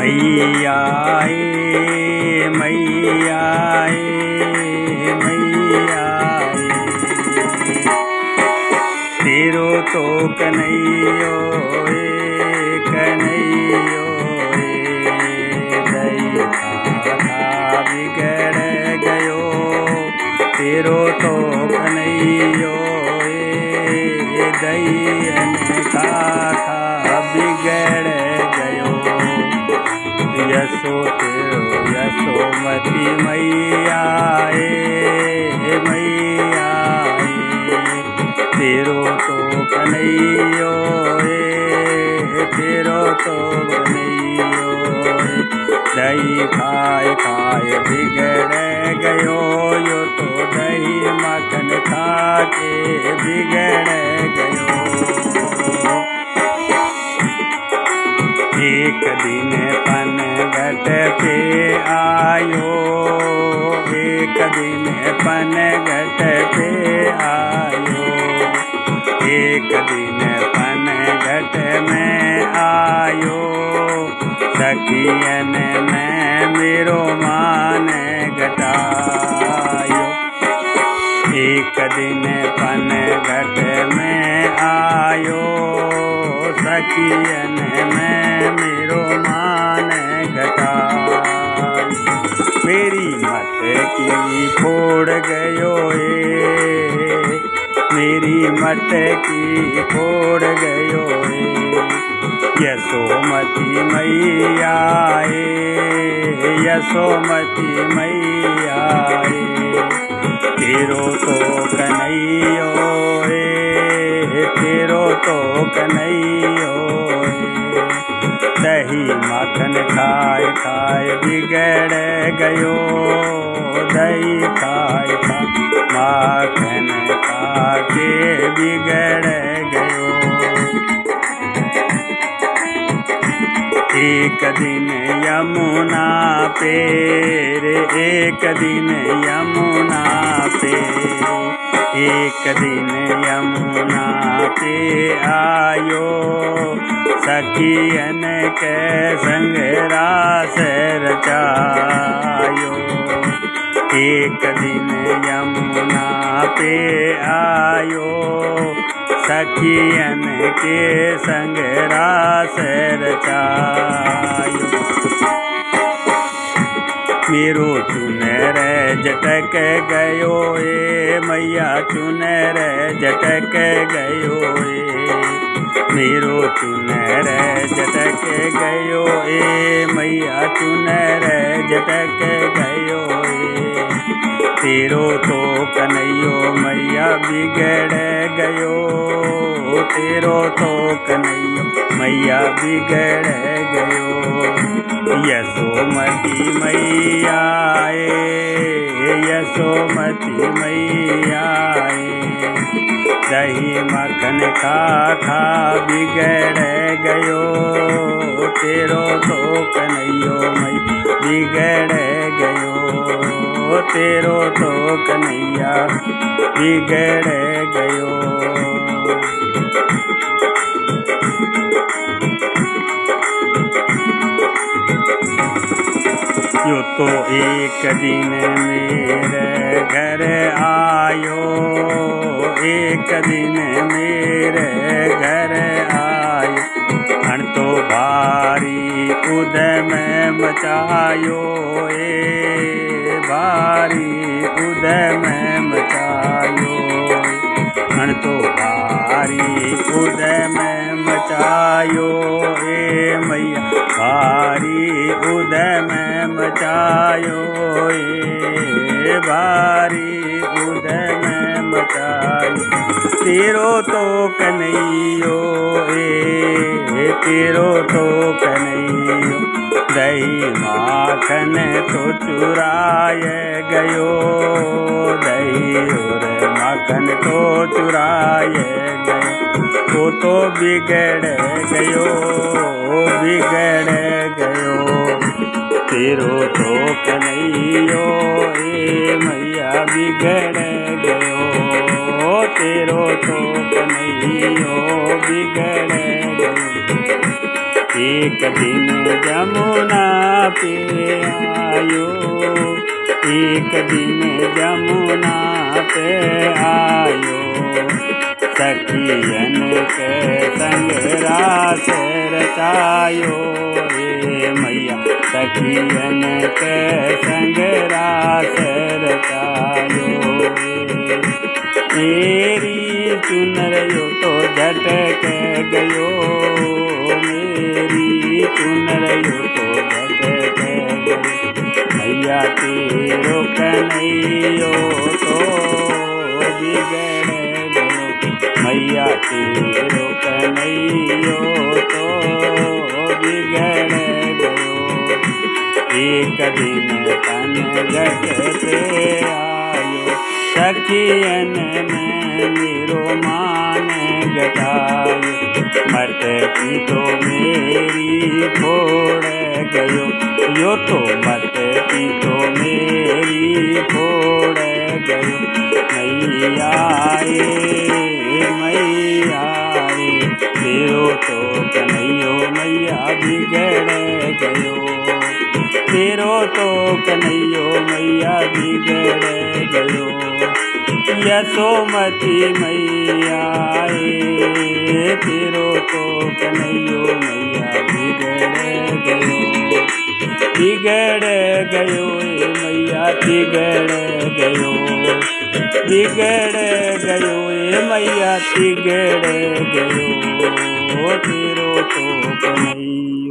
मैया मैया मैया तेरो तो कन्हैयो कन्हैयो दया बिगड़ गयो तेरो तो कन्हैयो दैयन काका बिगड़ गयो यशो तेरो यशोमती मैया मैया तेरो तो कन्हैयो तेरो तो कन्हैयो दही खाए खाए बिगड़ गयो यो तो दही मक्खन खा के बिगड़ गयो। एक दिन पनघट पे आयो एक दिन पनघट पे आयो एक दिन पनघट में आयो सखियन में मेरो मान घटायो एक दिन पनघट में आयो सखियन में मेरो मान घटायो मेरी मत की फोड़ गयो मेरी मत की फोड़ गयो यशोमती मैया यशोमती मैया तेरो तो कन्हैयो तेरो तो कन्हैयो दही माखन खाए खाए बिगड़ गयो दही खाए खाए माखन खा के बिगड़ गयो। एक दिन यमुना पे एक दिन यमुना पे एक दिन यमुना पे आयो सखियन के संग रास रचायो एक दिन यमुना पे आयो सखियन के संग रास रचायो मेरो चुनर झटक गयो मैया चुनर झटक गयो मेरो चुनर झटक गयो मैया चुनर झटक गयो तेरो तो कन्हैयो मैया बिगड़ गयो तेरो तो कन्हैयो मैया बिगड़ गयो यशोमती मैया यशोमती मैया दही मक्खन खा खा बिगड़ गयो तेरो तो कन्हैयो मैया बिगड़ गयो तेरो तो कन्हैया बिगड़ गयो। यो तो एक दिन मेरे घर आयो एक दिन मेरे घर आयो हण तो भारी उदम मचायो भारी उदम मचायो हण तो भारी उदम मचायो मैया भारी उदम मचायो भारी उदम मचायो तेरो तो कन्हैयो तेरो तो कन्हैयो दही माखन तो चुराए गयो दही और माखन तो चुराए गयो तो बिगड़ गयो बिगड़ गयो तेरो तो कन्हैयो मैया बिगड़ गयो तेरो तो कन्हैयो बिगड़ गयो एक दिन जमुना पे आयो, एक दिन जमुना पे आयो, सखियन के संग रास रचायो। हे मैया सखियन के संग रास रचायो। मेरी चुनर यो तो झटक गयो, मेरी चुनर यो तो झटक गयो, मैया तेरो कन्हैयो तो बिगड़ गयो, मैया तेरो कन्हैयो तो बिगड़ गयो। एक दिन पनघट पे आयो, सखियन में मेरो मान घटायो, मटकी तो मेरी फोड़ गयो, यो तो मटकी तो मेरी फोड़ गयो। मैया रे तेरो तो कन्हैयो मैया बिगड़ गयो, तेरो तो कन्हैयो मैया बिगड़ गयो। यशोमती मैया रे तेरो तो कन्हैयो मैया बिगड़ गयो, बिगड़ गयो मैया बिगड़ गयो, बिगड़ गयो मैया बिगड़ गयो, तेरो तो कन्हैयो।